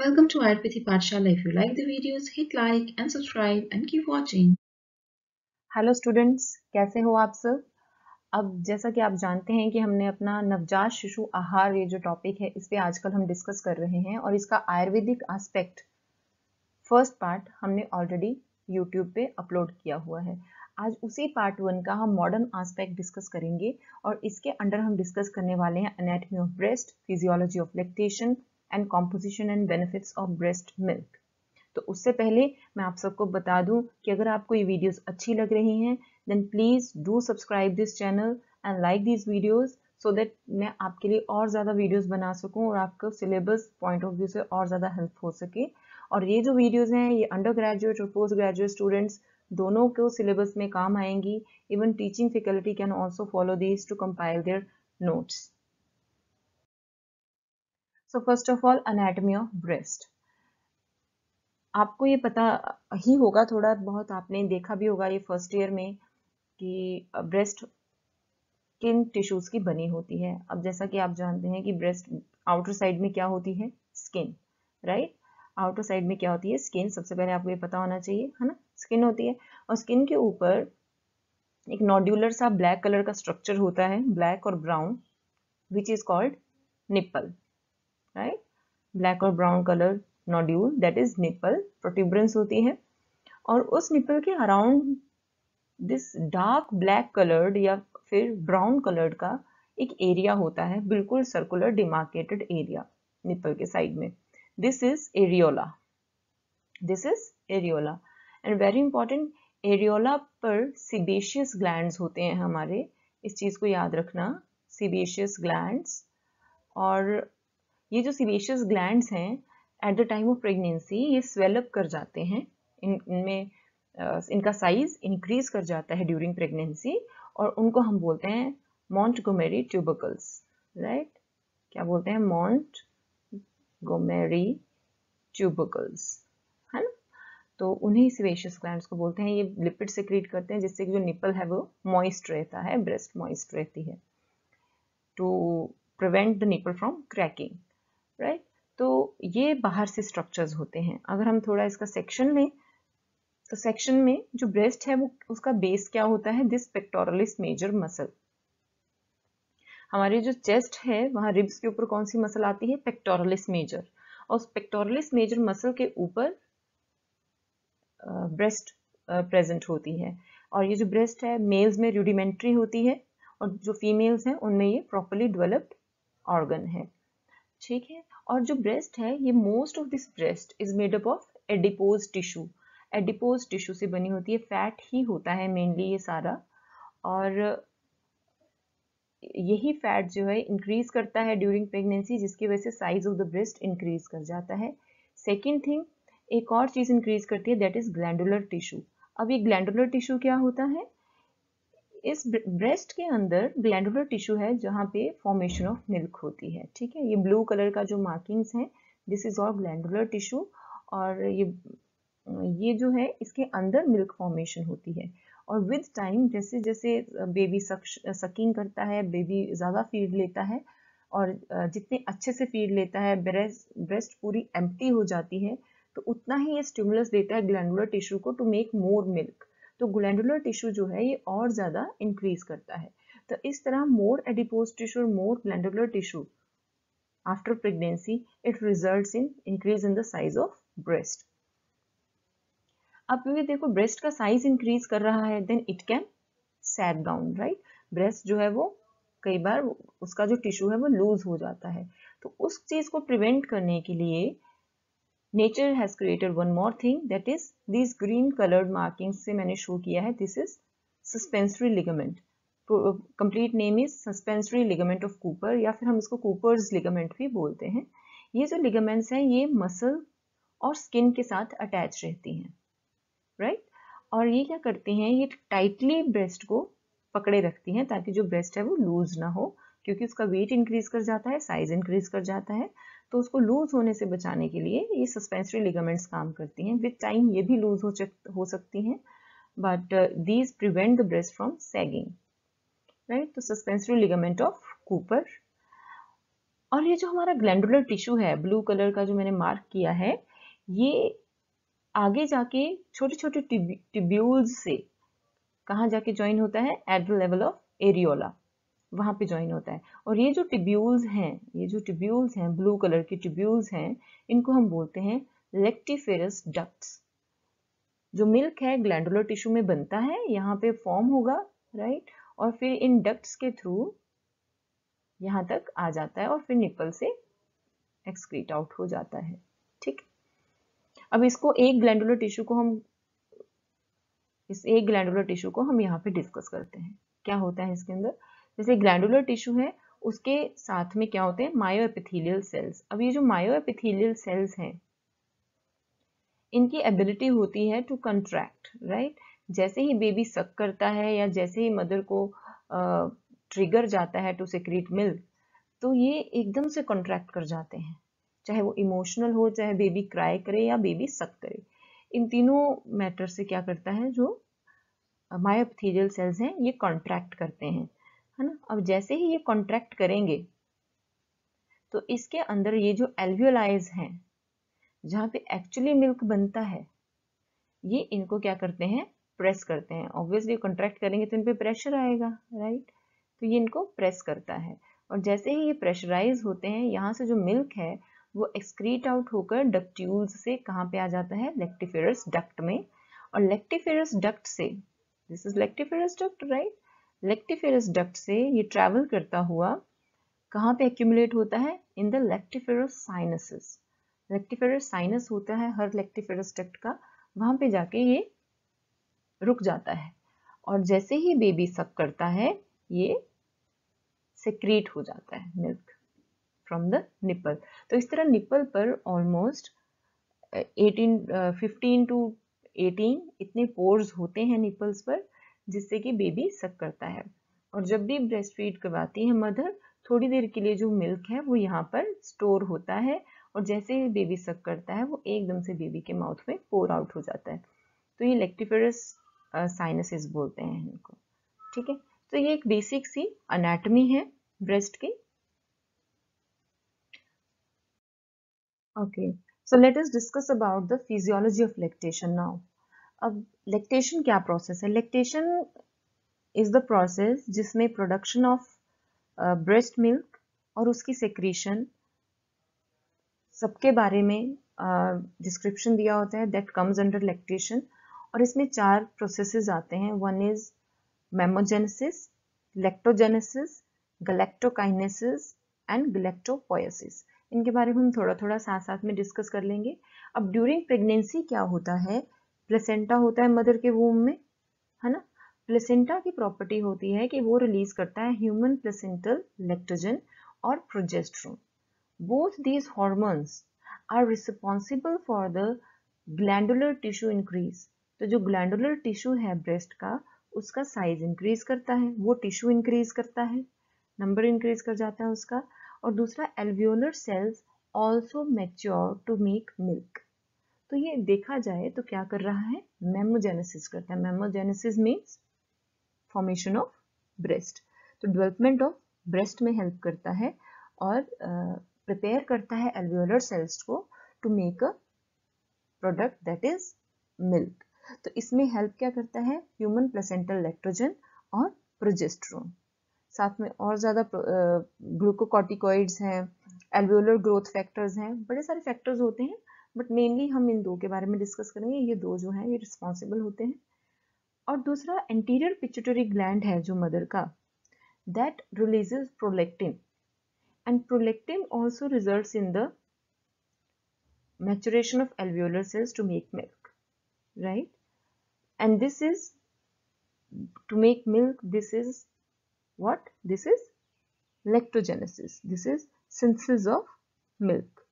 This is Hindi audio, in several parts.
Welcome to Ayurvedic Pathshala. If you like the videos, hit like and subscribe and keep watching. Hello students, कैसे हो आप सब। अब जैसा कि आप जानते हैं कि हमने अपना नवजात शिशु आहार, ये जो टॉपिक है, इस पे आजकल हम डिस्कस कर रहे हैं और इसका आयुर्वेदिक एस्पेक्ट फर्स्ट पार्ट हमने ऑलरेडी यूट्यूब पे अपलोड किया हुआ है। आज उसी पार्ट 1 का हम मॉडर्न एस्पेक्ट डिस्कस करेंगे और इसके अंडर हम डिस्कस करने वाले हैं anatomy of breast, physiology of lactation and composition and benefits of breast milk. तो उससे पहले मैं आप सबको बता दूं कि अगर आपको ये वीडियोस अच्छी लग रही हैं then please do subscribe this channel and like this videos so that मैं आपके लिए और ज़्यादा वीडियोस बना सकूं और आपको सिलेबस पॉइंट ऑफ व्यू से और ज़्यादा हेल्प हो सके। और ये जो वीडियोस हैं ये अंडर ग्रेजुएट और पोस्ट ग्रेजुएट स्टूडेंट्स दोनों को सिलेबस में काम आएंगी। Even teaching faculty can also follow this to compile their notes. So first of all, anatomy of breast. आपको ये पता ही होगा, थोड़ा बहुत आपने देखा भी होगा ये फर्स्ट ईयर में, कि ब्रेस्ट किन टिश्यूज की बनी होती है। अब जैसा कि आप जानते हैं कि ब्रेस्ट आउटर साइड में क्या होती है, स्किन, राइट। आउटर साइड में क्या होती है, स्किन। सबसे पहले आपको ये पता होना चाहिए, है ना, स्किन होती है। और स्किन के ऊपर एक नोड्यूलर सा ब्लैक कलर का स्ट्रक्चर होता है, ब्लैक और brown, which is called nipple, right. Black और brown colour nodule, that is nipple. Protuberance होती है और उस निपल के around this dark black coloured या फिर ब्राउन कलर्ड का एक एरिया होता है, बिल्कुल सर्कुलर डिमार्केटेड एरिया निपल के साइड में। This is areola, this is areola. And very important, areola पर सीबेशियस ग्लैंड्स होते हैं हमारे, इस चीज को याद रखना, सीबेशियस ग्लैंड्स। और ये जो सीबेशियस ग्लैंड्स हैं at the time of pregnancy ये स्वेलअप कर जाते हैं, इनमें इनका साइज इंक्रीज कर जाता है ड्यूरिंग प्रेगनेंसी और उनको हम बोलते हैं मॉन्टगोमेरी ट्यूबरकल्स, राइट। क्या बोलते हैं, मॉन्टगोमेरी ट्यूबरकल्स, है ना। तो उन्हीं सेबेशियस ग्लैंड्स को बोलते हैं। ये लिपिड सेक्रेट करते हैं जिससे कि जो निपल है वो मॉइस्ट रहता है, ब्रेस्ट मॉइस्ट रहती है, to prevent the nipple from cracking, right. तो ये बाहर से स्ट्रक्चर्स होते हैं। अगर हम थोड़ा इसका सेक्शन लें तो सेक्शन में जो ब्रेस्ट है वो उसका बेस क्या होता है, दिस पेक्टोरलिस मेजर मसल। हमारी जो चेस्ट है वहां रिब्स के ऊपर कौन सी मसल आती है, पेक्टोरलिस मेजर। और उस पेक्टोरलिस मेजर मसल के ऊपर ब्रेस्ट प्रेजेंट होती है। और ये जो ब्रेस्ट है मेल्स में रूडिमेंट्री होती है और जो फीमेल्स हैं उनमें ये प्रॉपरली डेवलप्ड ऑर्गन है, ठीक है। और जो ब्रेस्ट है ये most of this breast is made up of adipose tissue, adipose tissue से बनी होती है, फैट ही होता है मेनली ये सारा। और यही फैट जो है इंक्रीज करता है ड्यूरिंग प्रेगनेंसी, जिसकी वजह से size of the breast increase कर जाता है। सेकेंड थिंग, एक और चीज इंक्रीज करती है, दैट इज ग्लैंडुलर टिश्यू। अब ये ग्लैंडुलर टिश्यू क्या होता है, इस ब्रेस्ट के अंदर ग्लैंडुलर टिश्यू है जहाँ पे फॉर्मेशन ऑफ मिल्क होती है, ठीक है। ये ब्लू कलर का जो मार्किंग्स हैं this is all glandular tissue. और ये जो है इसके अंदर मिल्क फॉर्मेशन होती है। और विद टाइम जैसे जैसे बेबी सकिंग करता है, बेबी ज़्यादा फीड लेता है और जितने अच्छे से फीड लेता है, ब्रेस्ट पूरी एम्प्टी हो जाती है, तो उतना ही ये स्टिमुलस देता है ग्लैंडुलर टिश्यू को टू मेक मोर मिल्क। तो ग्लैंडुलर टिश्यू जो है ये और ज़्यादा इंक्रीज करता है। तो इस तरह मोर एडिपोज टिश्यू और more glandular tissue after pregnancy it results in increase in the size of breast. अब क्योंकि देखो ब्रेस्ट का साइज इंक्रीज कर रहा है then it can sag down, right. Breast जो है वो कई बार उसका जो टिश्यू है वो लूज हो जाता है। तो उस चीज को प्रिवेंट करने के लिए nature has created one more thing, that is this green coloured markings से मैंने शो किया है, this is suspensory ligament. Complete name is suspensory ligament of Cooper, या फिर हम इसको कूपर्स लिगामेंट भी बोलते हैं। ये जो लिगामेंट्स हैं ये मसल और स्किन के साथ अटैच रहती हैं, राइट। और ये क्या करती हैं, ये टाइटली ब्रेस्ट को पकड़े रखती हैं ताकि जो ब्रेस्ट है वो लूज ना हो, क्योंकि उसका वेट इंक्रीज कर जाता है, साइज इंक्रीज कर जाता है। तो उसको लूज होने से बचाने के लिए ये सस्पेंसरी लिगामेंट्स काम करती हैं। विद टाइम ये भी लूज हो सकती हैं, but these prevent the breast from sagging, right. तो सस्पेंसरी लिगामेंट ऑफ कूपर। और ये जो हमारा ग्लैंडुलर टिश्यू है ब्लू कलर का जो मैंने मार्क किया है, ये आगे जाके छोटे छोटे ट्यूब्यूल्स से कहाँ जाके ज्वाइन होता है, at the level of areola, वहां पे ज्वाइन होता है। और ये जो ट्यूब्यूल्स हैं ब्लू कलर के ट्यूब्यूल्स हैं, इनको हम बोलते हैं लेक्टिफेरस डक्ट्स। जो मिल्क है ग्लैंडुलर टिश्यू में बनता है, यहाँ पे फॉर्म होगा, राइट, और फिर इन डक्ट्स के थ्रू यहाँ तक आ जाता है और फिर निपल से एक्सक्रीट आउट हो जाता है। ठीक, अब इसको एक ग्लैंडुलर टिश्यू को हम यहाँ पे डिस्कस करते हैं। क्या होता है इसके अंदर? जैसे ग्लैंडुलर टिश्यू है, उसके साथ में क्या होते हैं, मायोएपिथेलियल सेल्स। अब ये जो मायोएपिथेलियल सेल्स हैं, इनकी एबिलिटी होती है टू कंट्रैक्ट, राइट। जैसे ही बेबी सक करता है या जैसे ही मदर को ट्रिगर जाता है टू सेक्रीट मिल्क, तो ये एकदम से कॉन्ट्रैक्ट कर जाते हैं, चाहे वो इमोशनल हो, चाहे बेबी क्राई करे या बेबी सक करे। इन तीनों मैटर से क्या करता है, जो मायोएपिथेलियल सेल्स हैं ये कॉन्ट्रैक्ट करते हैं, है ना। अब जैसे ही ये कॉन्ट्रैक्ट करेंगे तो इसके अंदर ये जो एल्वियोलाइज हैं, जहाँ पे एक्चुअली मिल्क बनता है, ये इनको क्या करते हैं, प्रेस करते हैं। ऑब्वियसली कॉन्ट्रैक्ट करेंगे तो इन पे प्रेशर आएगा, राइट, तो ये इनको प्रेस करता है। और जैसे ही ये प्रेशराइज होते हैं, यहाँ से जो मिल्क है वो एक्सक्रीट आउट होकर डक्ट्यूल्स से कहाँ पे आ जाता है, लेक्टिफेरस डक्ट में। और लेक्टिफेरस डक्ट से, this is lactiferous duct, right, lactiferous duct से ये ट्रैवल करता हुआ कहाँ पे एक्यूमुलेट होता है, in the lactiferous sinuses. Lactiferous sinus होता है हर लेक्टिफेरस डक्ट का, वहां पे जाके ये रुक जाता है। और जैसे ही बेबी सक करता है, ये सेक्रीट हो जाता है मिल्क फ्रॉम द निपल। तो इस तरह निपल पर ऑलमोस्ट 15 to 18 इतने पोर्स होते हैं निपल्स पर, जिससे कि बेबी सक करता है। और जब भी ब्रेस्ट फीड करवाती है मदर, थोड़ी देर के लिए जो मिल्क है वो यहाँ पर स्टोर होता है, और जैसे ही बेबी सक करता है वो एकदम से बेबी के माउथ में पोर आउट हो जाता है। तो ये लेक्टिफेरस साइनसेस बोलते हैं इनको। ठीक है, तो ये एक बेसिक सी अनाटमी है ब्रेस्ट की। Okay, so let us discuss about the physiology of lactation now. अब लैक्टेशन क्या प्रोसेस है? लैक्टेशन इज द प्रोसेस जिसमें प्रोडक्शन ऑफ ब्रेस्ट मिल्क और उसकी सेक्रीशन सबके बारे में डिस्क्रिप्शन दिया होता है, दैट कम्स अंडर लैक्टेशन। और इसमें 4 प्रोसेसेस आते हैं। One is mammogenesis, lactogenesis, galactokinesis and galactopoiesis. इनके बारे में हम थोड़ा थोड़ा साथ साथ में डिस्कस कर लेंगे। अब ड्यूरिंग प्रेगनेंसी क्या होता है, प्लेसेंटा होता है मदर के वूम में, है ना। प्लेसेंटा की प्रॉपर्टी होती है कि वो रिलीज करता है ह्यूमन प्लेसेंटल लैक्टोजन और progesterone. Both these hormones are responsible for the glandular tissue increase. तो जो ग्लैंडुलर टिश्यू है ब्रेस्ट का, उसका साइज इंक्रीज करता है, वो टिश्यू इंक्रीज करता है, नंबर इंक्रीज कर जाता है उसका। और दूसरा, alveolar cells also mature to make milk. तो ये देखा जाए तो क्या कर रहा है, मेमोजेनेसिस करता है। Mammogenesis means formation of breast. तो डेवलपमेंट ऑफ ब्रेस्ट में हेल्प करता है और प्रिपेयर करता है एल्वियोलर सेल्स को to make a product that is milk. तो इसमें हेल्प क्या करता है, ह्यूमन प्लेसेंटल लैक्टोजन और प्रोजेस्टेरोन। साथ में और ज़्यादा ग्लूकोकॉर्टिकॉइड्स हैं, एल्वियोलर ग्रोथ फैक्टर्स हैं, बड़े सारे फैक्टर्स होते हैं, बट मेनली हम इन 2 के बारे में डिस्कस करेंगे। ये 2 जो हैं ये रिस्पॉन्सिबल होते हैं। और दूसरा, एंटीरियर पिट्यूटरी ग्लैंड है जो मदर का, that releases prolactin, and prolactin also results in the maturation of alveolar cells to make milk, right? And this is to make milk. This is what? This is lactogenesis. This is synthesis of milk,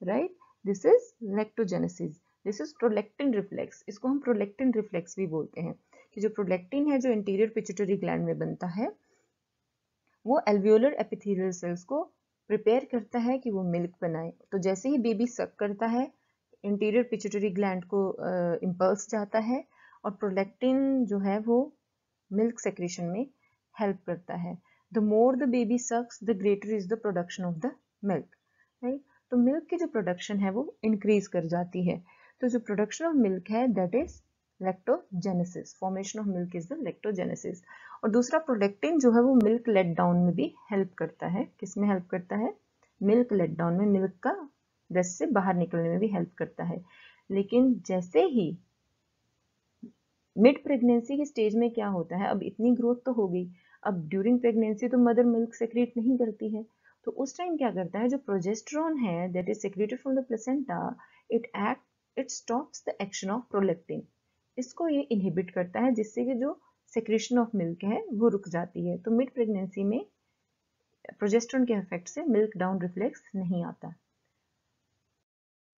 right? This is lactogenesis. This is prolactin reflex. इसको हम prolactin reflex भी बोलते हैं कि जो prolactin है जो anterior pituitary gland में बनता है, वो alveolar epithelial cells को प्रिपेयर करता है कि वो मिल्क बनाए। तो जैसे ही बेबी सक करता है, इंटीरियर पिट्यूटरी ग्लैंड को इम्पल्स जाता है और प्रोलैक्टिन जो है वो मिल्क सेक्रेशन में हेल्प करता है। The more the baby sucks, the greater is the production of the milk, right. तो मिल्क की जो प्रोडक्शन है वो इंक्रीज कर जाती है। तो जो प्रोडक्शन ऑफ मिल्क है that is lactogenesis, formation of milk is the lactogenesis. और दूसरा प्रोलेक्टिन जो है वो मिल्क लेट डाउन में भी हेल्प करता है। किस में हेल्प करता है? मिल्क लेट डाउन में, मिल्क का ब्रेस्ट से बाहर निकलने में भी हेल्प करता है। लेकिन जैसे ही मिड प्रेगनेंसी की स्टेज में क्या होता है, अब इतनी ग्रोथ तो हो गई, अब ड्यूरिंग प्रेगनेंसी तो मदर मिल्क सेक्रेट नहीं करती है, तो उस टाइम क्या करता है, जो प्रोजेस्टेरॉन है that is secreted from the placenta, it stops the action of prolactin. इसको ये इनहिबिट करता है, जिससे कि जो सेक्रेशन ऑफ मिल्क है वो रुक जाती है। तो मिड प्रेगनेंसी में प्रोजेस्टेरॉन के इफेक्ट से मिल्क डाउन रिफ्लेक्स नहीं आता।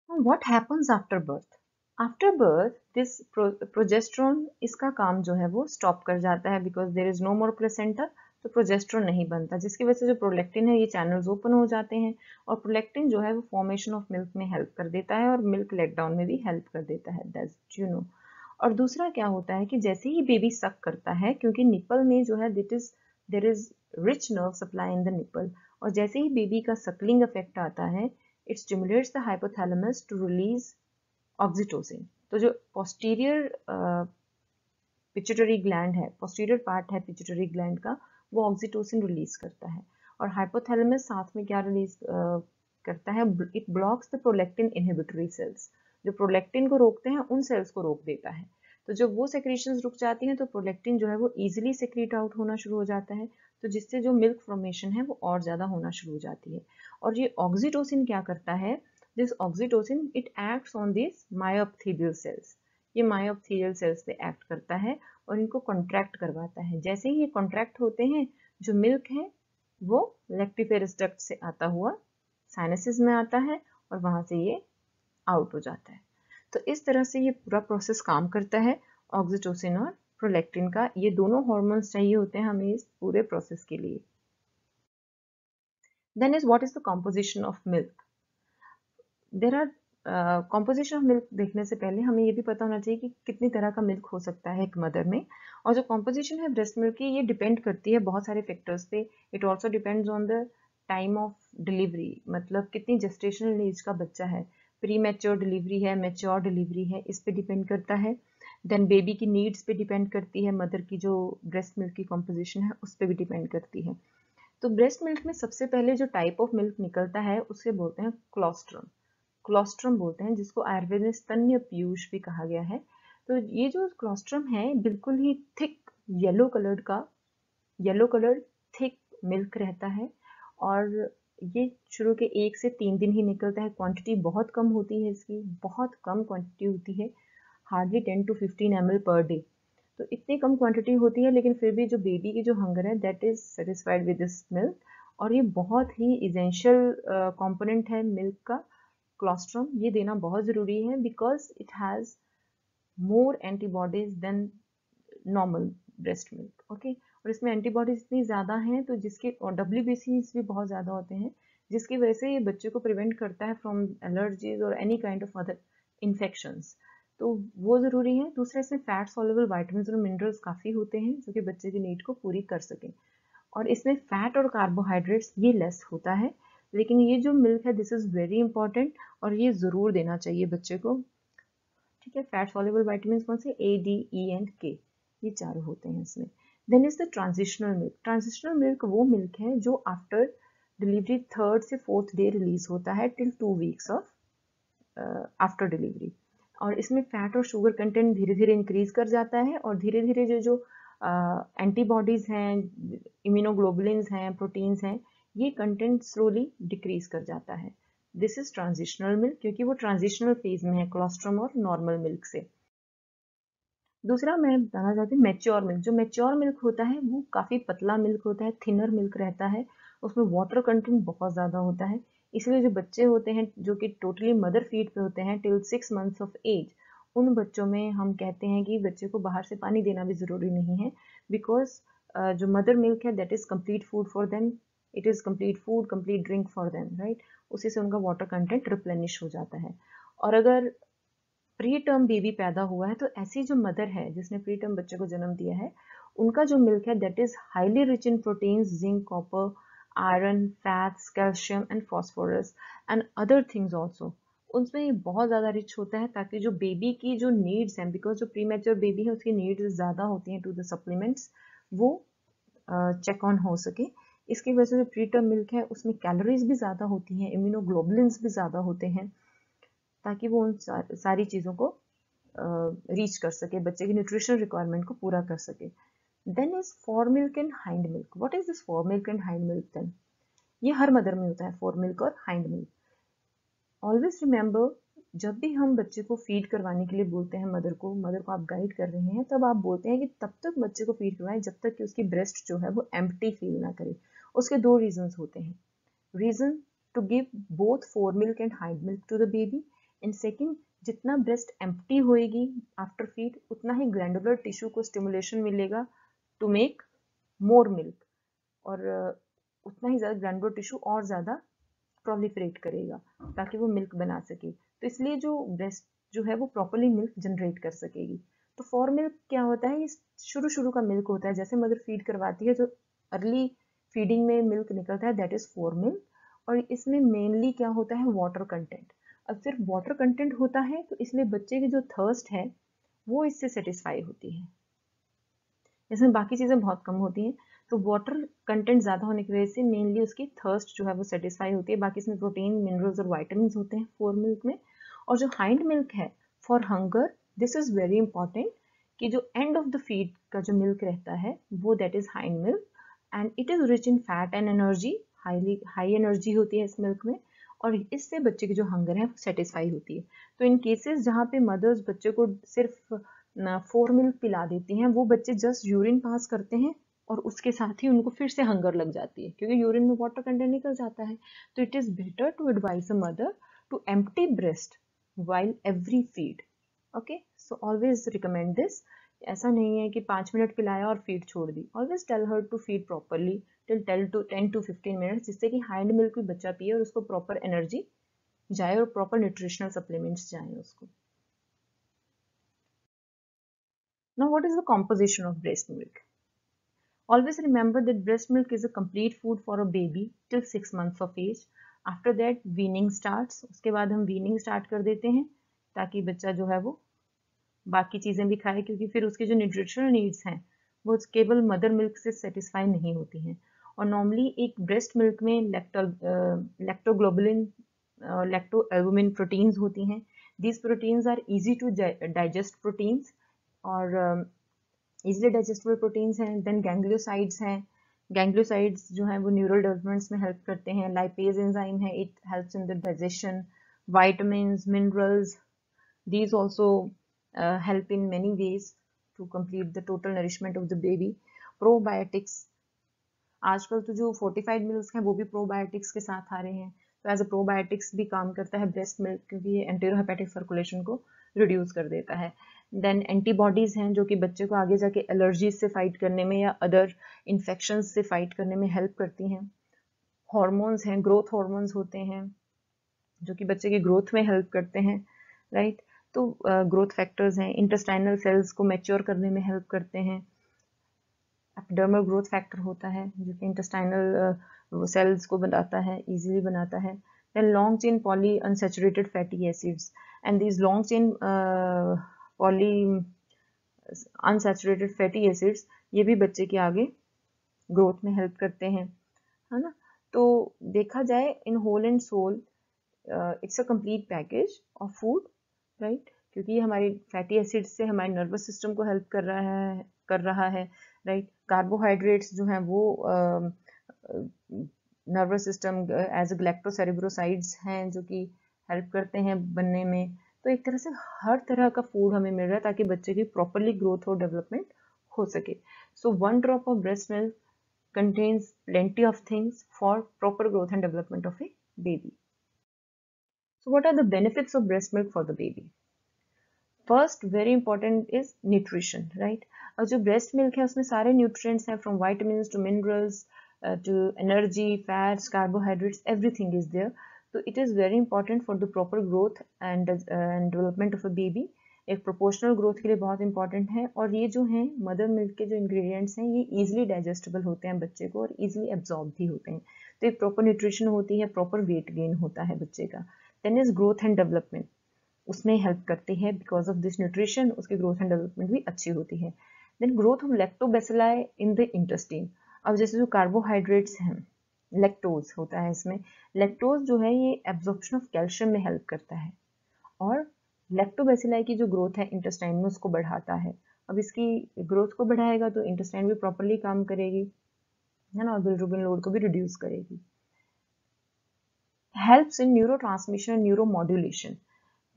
What happens after birth? After birth this progesterone, इसका काम जो है वो स्टॉप कर जाता है, because there is no more placenta, तो प्रोजेस्टेरॉन नहीं बनता, जिसकी वजह से जो प्रोलेक्टिन है ये चैनल्स ओपन हो जाते हैं, और प्रोलेक्टिन जो है वो फॉर्मेशन ऑफ मिल्क में हेल्प कर देता है और मिल्क लेट डाउन में भी हेल्प कर देता है, दैट्स यू नो। और दूसरा क्या होता है कि जैसे ही बेबी सक करता है, क्योंकि निपल में जो है there is rich nerve supply in the nipple, और जैसे ही बेबी का सकलिंग इफेक्ट आता है, it stimulates the hypothalamus to release oxytocin। तो जो पोस्टीरियर पिट्यूटरी ग्लैंड है, पोस्टीरियर पार्ट है पिट्यूटरी ग्लैंड का, वो ऑक्सीटोसिन रिलीज करता है। और हाइपोथैलेमस साथ में क्या रिलीज करता है? It blocks the prolactin inhibitory cells. जो प्रोलेक्टिन को रोकते हैं उन सेल्स को रोक देता है। तो जब वो सेक्रेशंस रुक जाती हैं तो प्रोलेक्टिन जो है वो इजीली सेक्रेट आउट होना शुरू हो जाता है, तो जिससे जो मिल्क फॉर्मेशन है वो और ज़्यादा होना शुरू हो जाती है। और ये ऑक्सीटोसिन क्या करता है? This oxytocin it acts on this myoepithelial cells. ये मायोएपिथेलियल सेल्स पे एक्ट करता है और इनको कॉन्ट्रैक्ट करवाता है। जैसे ही ये कॉन्ट्रैक्ट होते हैं, जो मिल्क है वो लैक्टिफेरस डक्ट से आता हुआ साइनसेस में आता है और वहां से ये आउट हो जाता है। तो इस तरह से ये पूरा प्रोसेस काम करता है। ऑक्सीटोसिन और प्रोलेक्टिन का, ये दोनों हार्मोन्स चाहिए होते हैं हमें इस पूरे प्रोसेस के लिए। Then is what is the composition of milk? There are composition of milk देखने से पहले हमें ये भी पता होना चाहिए कि कितनी तरह का मिल्क हो सकता है एक मदर में। और जो कॉम्पोजिशन है ब्रेस्ट मिल्क की, ये डिपेंड करती है बहुत सारे फैक्टर्स पे। It also depends on the time of delivery, मतलब कितनी जेस्टेशनल एज का बच्चा है, प्री मैच्योर डिलीवरी है, मैच्योर डिलीवरी है, इस पे डिपेंड करता है। देन बेबी की नीड्स पे डिपेंड करती है, मदर की जो ब्रेस्ट मिल्क की कॉम्पोजिशन है उस पर भी डिपेंड करती है। तो ब्रेस्ट मिल्क में सबसे पहले जो टाइप ऑफ मिल्क निकलता है उसे बोलते हैं क्लोस्ट्रम। क्लोस्ट्रम बोलते हैं, जिसको आयुर्वेद में स्तन्य पीयूष भी कहा गया है। तो ये जो क्लोस्ट्रम है बिल्कुल ही thick yellow coloured thick milk रहता है, और ये शुरू के 1 से 3 दिन ही निकलता है। क्वांटिटी बहुत कम होती है इसकी, बहुत कम क्वांटिटी होती है, hardly 10 to 15 ml per day. तो इतनी कम क्वांटिटी होती है, लेकिन फिर भी जो बेबी की जो हंगर है that is satisfied with this milk. और ये बहुत ही इसेंशियल कंपोनेंट है मिल्क का, क्लोस्ट्रम। ये देना बहुत ज़रूरी है because it has more antibodies than normal breast milk, okay. और इसमें एंटीबॉडीज इतनी ज़्यादा हैं तो जिसके, और WBCs भी बहुत ज़्यादा होते हैं, जिसकी वजह से ये बच्चे को प्रिवेंट करता है फ्रॉम एलर्जीज और any kind of other infections. तो वो ज़रूरी है। दूसरे, इसमें फैट सॉल्युबल वाइटामिन और मिनरल्स काफ़ी होते हैं जो कि बच्चे की नीड को पूरी कर सकें। और इसमें फैट और कार्बोहाइड्रेट्स ये लेस होता है, लेकिन ये जो मिल्क है दिस इज़ वेरी इंपॉर्टेंट और ये ज़रूर देना चाहिए बच्चे को, ठीक है। फैट सॉल्युबल वाइटामिन कौन से? A, D, E and K, ये चारों होते हैं इसमें। Then is the transitional milk. Transitional milk वो मिल्क है जो आफ्टर डिलीवरी 3rd से 4th डे रिलीज होता है till 2 weeks of after delivery. और इसमें फैट और शुगर कंटेंट धीरे धीरे इंक्रीज कर जाता है, और धीरे धीरे जो एंटीबॉडीज हैं, इम्यूनोग्लोबुलिन्स हैं, प्रोटीन्स हैं, ये कंटेंट स्लोली डिक्रीज कर जाता है। दिस इज ट्रांजिशनल मिल्क, क्योंकि वो ट्रांजिशनल फेज में है क्लोस्ट्रम और नॉर्मल मिल्क से। दूसरा मैं बताना चाहती हूँ मैच्योर मिल्क। जो मैच्योर मिल्क होता है वो काफ़ी पतला मिल्क होता है, थिनर मिल्क रहता है, उसमें वाटर कंटेंट बहुत ज़्यादा होता है। इसलिए जो बच्चे होते हैं जो कि टोटली मदर फीड पे होते हैं टिल 6 months ऑफ एज, उन बच्चों में हम कहते हैं कि बच्चे को बाहर से पानी देना भी ज़रूरी नहीं है, बिकॉज जो मदर मिल्क है that is complete food for them, it is complete food, complete drink for them, right. उसी से उनका वाटर कंटेंट रिप्लेनिश हो जाता है। और अगर प्री टर्म बेबी पैदा हुआ है तो ऐसी जो मदर है जिसने प्री टर्म बच्चे को जन्म दिया है, उनका जो मिल्क है that is highly rich in proteins, zinc, copper, iron, fats, calcium and phosphorus and other things also, उसमें ये बहुत ज़्यादा रिच होता है, ताकि जो बेबी की जो नीड्स हैं, बिकॉज जो प्री मैच्योर बेबी है उसकी नीड्स ज़्यादा होती हैं टू द सप्लीमेंट्स, वो चेक ऑन हो सके। इसकी वजह से जो प्री टर्म मिल्क है उसमें कैलोरीज भी ज़्यादा होती हैं, इम्यूनोग्लोबुलिन्स भी ज़्यादा होते हैं, ताकि वो उन सारी चीज़ों को रीच कर सके, बच्चे की न्यूट्रिशन रिक्वायरमेंट को पूरा कर सके। Then is foremilk and hindmilk. What is this foremilk and hindmilk then? ये हर मदर में होता है, फॉर मिल्क और हाइंड मिल्क। ऑलवेज रिमेंबर, जब भी हम बच्चे को फीड करवाने के लिए बोलते हैं मदर को आप गाइड कर रहे हैं, तब आप बोलते हैं कि तब तक बच्चे को फीड करवाएं जब तक कि उसकी ब्रेस्ट जो है वो एम्प्टी फील ना करे। उसके दो रीजंस होते हैं। Reason to give both foremilk and hindmilk to the baby, and second, जितना ब्रेस्ट एम्प्टी होएगी आफ्टर फीड, उतना ही ग्लैंडुलर टिश्यू को स्टिमुलेशन मिलेगा टू मेक मोर मिल्क, और उतना ही ज़्यादा ग्लैंडुलर टिश्यू और ज़्यादा प्रोलिफरेट करेगा ताकि वो मिल्क बना सके। तो इसलिए जो ब्रेस्ट जो है वो प्रॉपरली मिल्क जनरेट कर सकेगी। तो फॉर मिल्क क्या होता है? ये शुरू शुरू का मिल्क होता है, जैसे मदर फीड करवाती है जो अर्ली फीडिंग में मिल्क निकलता है, दैट इज फॉर मिल्क। और इसमें मेनली क्या होता है? Water content. अब सिर्फ वाटर कंटेंट होता है, तो इसलिए बच्चे की जो थर्स्ट है वो इससे सेटिस्फाई होती है। इसमें बाकी चीज़ें बहुत कम होती हैं, तो वाटर कंटेंट ज़्यादा होने की वजह से मेनली उसकी थर्स्ट जो है वो सेटिस्फाई होती है। बाकी इसमें प्रोटीन, मिनरल्स और वाइटामिन होते हैं फॉर मिल्क में। और जो हाइंड मिल्क है for hunger, this is very important, कि जो एंड ऑफ द फीड का जो मिल्क रहता है वो that is hind milk, and it is rich in fat and energy. High energy होती है इस मिल्क में, और इससे बच्चे की जो हंगर है वो सेटिस्फाई होती है। तो इन केसेस जहाँ पे मदर्स बच्चे को सिर्फ फॉर मिल्क पिला देती हैं, वो बच्चे जस्ट यूरिन पास करते हैं और उसके साथ ही उनको फिर से हंगर लग जाती है, क्योंकि यूरिन में वाटर कंटेंट निकल जाता है। तो it is better to advice a mother to empty breast while every feed. Okay, so always recommend this. ऐसा नहीं है कि 5 मिनट पिलाया और फीड छोड़ दी। Always tell her to feed properly till 10 to 15 minutes, जिससे कि हाइंड मिल्क भी बच्चा पिए और उसको प्रॉपर एनर्जी जाए और प्रॉपर न्यूट्रिशनल सप्लीमेंट्स जाए उसको। Now, what is the composition of breast milk? Always remember that breast milk is a complete food for a baby till 6 months of age. After that, weaning starts. उसके बाद हम weaning start कर देते हैं ताकि बच्चा जो है वो बाकी चीज़ें भी खाए, क्योंकि फिर उसके जो न्यूट्रिशनल नीड्स हैं वो केवल मदर मिल्क से सेटिस्फाई नहीं होती हैं। और नॉर्मली एक ब्रेस्ट मिल्क में लैक्टोग्लोबुलिन, लैक्टोएल्बुमिन प्रोटीन्स होती हैं। These proteins are easy to digest proteins, और इजिली डाइजेस्टेबल प्रोटीन्स हैं। देन गैंग्लियोसाइड्स हैं। गैंग्लियोसाइड्स जो हैं वो न्यूरल डेवलपमेंट्स में हेल्प करते हैं। लाइपेज एंजाइम है, it helps in the digestion. Vitamins, minerals, these also help in many ways to complete the total nourishment of the baby. Probiotics, आजकल तो जो फोर्टिफाइड मिल्क हैं वो भी प्रोबायोटिक्स के साथ आ रहे हैं, तो एज अ प्रोबायोटिक्स भी काम करता है ब्रेस्ट मिल्क, क्योंकि ये एंटेरोहेपेटिक सर्कुलेशन को रिड्यूस कर देता है। देन एंटीबॉडीज हैं जो कि बच्चे को आगे जाके एलर्जीज से फाइट करने में या अदर इन्फेक्शन से फाइट करने में हेल्प करती हैं। हॉर्मोन्स हैं, ग्रोथ हॉर्मोन्स होते हैं जो कि बच्चे की ग्रोथ में हेल्प करते हैं, राइट। तो ग्रोथ फैक्टर्स हैं। इंटेस्टाइनल सेल्स को मैच्योर करने में हेल्प करते हैं। एपिडर्मल ग्रोथ फैक्टर होता है जो कि इंटेस्टाइनल सेल्स को बनाता है, इजीली बनाता है। Then long chain poly unsaturated fatty acids, and these long chain poly unsaturated fatty acids ये भी बच्चे के आगे ग्रोथ में हेल्प करते हैं, है ना। तो देखा जाए in whole and soul it's a complete package of food, right, क्योंकि ये हमारी फैटी एसिड्स से हमारे नर्वस सिस्टम को हेल्प कर रहा है, राइट। कार्बोहाइड्रेट्स जो हैं वो नर्वस सिस्टम एज अ ग्लैक्टोसेरेब्रोसाइड्स हैं जो कि हेल्प करते हैं बनने में। तो एक तरह से हर तरह का फूड हमें मिल रहा है ताकि बच्चे की प्रॉपरली ग्रोथ और डेवलपमेंट हो सके। सो 1 drop of breast milk contains plenty of things for proper growth and development of a baby. So what are the benefits of breast milk for the baby? First, very important is nutrition, right? और जो breast milk है उसमें सारे nutrients हैं, from vitamins to minerals to energy, fats, carbohydrates, everything is there. So it is very important for the proper growth and development of a baby. एक प्रोपोर्शनल ग्रोथ के लिए बहुत इंपॉर्टेंट है। और ये जो हैं मदर मिल्क के जो इंग्रेडिएंट्स हैं ये इजीली डाइजेस्टेबल होते हैं बच्चे को और इजीली एब्जॉर्ब भी होते हैं। तो एक प्रॉपर न्यूट्रिशन होती है, प्रॉपर वेट गेन होता है बच्चे का। Then is growth and development, उसमें हेल्प करती है, बिकॉज ऑफ दिस न्यूट्रिशन उसकी ग्रोथ एंड डेवलपमेंट भी अच्छी होती है। Then growth of lactobacilli in the intestine. अब जैसे जो कार्बोहाइड्रेट्स हैं, लैक्टोज होता है इसमें, लैक्टोज जो है ये एब्जॉर्प्शन ऑफ कैल्शियम में हेल्प करता है, और लैक्टोबैसिलाई की जो ग्रोथ है इंटेस्टाइन में उसको बढ़ाता है। अब इसकी ग्रोथ को बढ़ाएगा तो इंटेस्टाइन भी प्रॉपरली काम करेगी, है ना, और बिलिरुबिन लोड को भी रिड्यूस करेगी। Helps in neuro transmission and neuro modulation,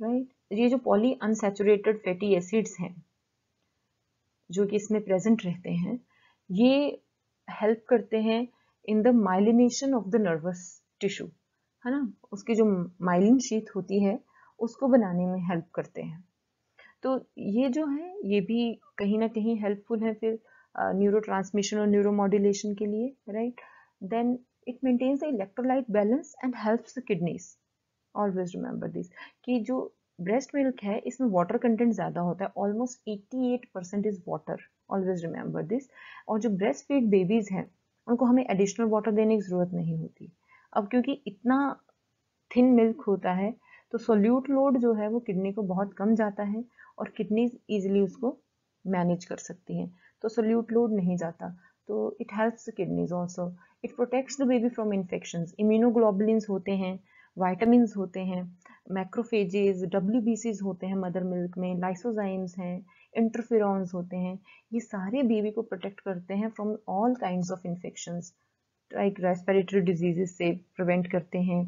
right. ये जो पॉली अनसैचुरेटेड फैटी एसिड्स हैं जो कि इसमें प्रेजेंट रहते हैं, ये हेल्प करते हैं in the myelination of the nervous tissue, है ना, उसकी जो माइलिन शीथ होती है उसको बनाने में हेल्प करते हैं। तो ये जो है ये भी कहीं ना कहीं हेल्पफुल है फिर न्यूरो ट्रांसमिशन और न्यूरो मॉड्यूलेशन के लिए, right. Then it maintains the electrolyte balance and helps the kidneys. Always remember this कि जो ब्रेस्ट मिल्क है इसमें वाटर कंटेंट ज़्यादा होता है, almost 88% is water, always remember this. और जो ब्रेस्ट फीड बेबीज हैं उनको हमें एडिशनल वाटर देने की ज़रूरत नहीं होती। अब क्योंकि इतना थिन मिल्क होता है तो सोल्यूट लोड जो है वो किडनी को बहुत कम जाता है और किडनीज ईजिली उसको मैनेज कर सकती हैं, तो सोल्यूट लोड नहीं जाता। तो it helps the kidneys also. It protects the baby from infections. Immunoglobulins होते हैं, वाइटामिन्स होते हैं, मैक्रोफेजेस, डब्ल्यूबीसीज होते हैं मदर मिल्क में, लाइसोजाइम्स हैं, इंटरफेरॉन्स होते हैं। ये सारे बेबी को प्रोटेक्ट करते हैं from all kinds of infections, like respiratory diseases से प्रिवेंट करते हैं,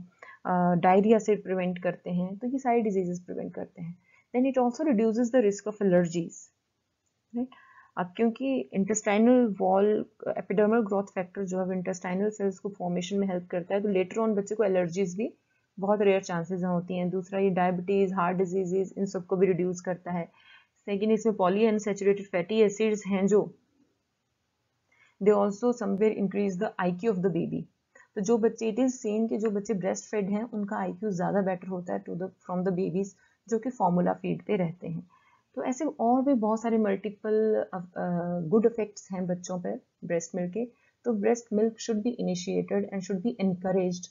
डायरिया से प्रिवेंट करते हैं, तो ये सारी डिजीजेस प्रिवेंट करते हैं। Then it also reduces the risk of allergies, right. अब क्योंकि intestinal wall epidermal growth factor जो है इंटेस्टाइनल सेल्स को फॉर्मेशन में हेल्प करता है, तो लेटर ऑन बच्चे को एलर्जीज भी बहुत रेयर चांसेस होती हैं। दूसरा ये डायबिटीज, हार्ट डिजीजेज, इन सबको भी रिड्यूस करता है। सेकेंड इसमें पॉली अनसैचुरेटेड फैटी एसिड्स हैं जो they also somewhere increase the IQ of the baby. तो जो बच्चे, इट इज सेम कि जो बच्चे ब्रेस्ट फेड हैं उनका IQ ज़्यादा बेटर होता है to the from the babies जो कि फॉर्मूला फीड पे रहते हैं। तो ऐसे और भी बहुत सारे मल्टीपल गुड इफेक्ट्स हैं बच्चों पर ब्रेस्ट मिल्क के। तो breast milk should be initiated and should be encouraged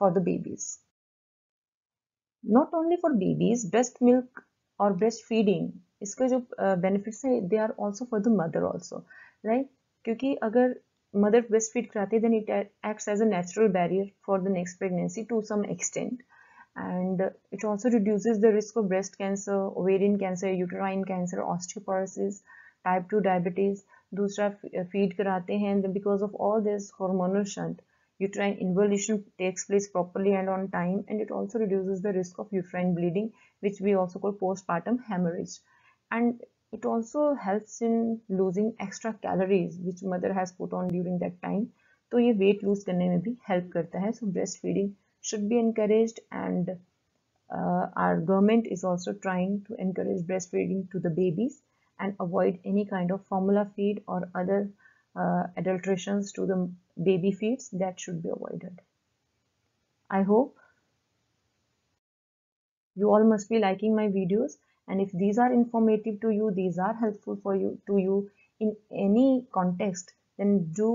for the babies. Not only for babies, breast milk or breastfeeding, इसके जो benefits है they are also for the mother also, right? क्योंकि अगर mother breastfeed कराती है then it acts as a natural barrier for the next pregnancy to some extent, and it also reduces the risk of breast cancer, ovarian cancer, uterine cancer, osteoporosis, type 2 diabetes. दूसरा feed कराते हैं because of all this hormonal shunt, uterine involution takes place properly and on time, and it also reduces the risk of uterine bleeding, which we also call postpartum hemorrhage. And it also helps in losing extra calories which mother has put on during that time, तो ये weight lose करने में भी help करता है. So breastfeeding should be encouraged, and our government is also trying to encourage breastfeeding to the babies and avoid any kind of formula feed or other adulterations to the baby feeds. That should be avoided. I hope you all must be liking my videos, and if these are informative to you, these are helpful for you in any context, then do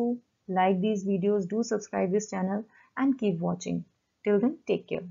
like these videos, do subscribe this channel and keep watching. Till then, take care.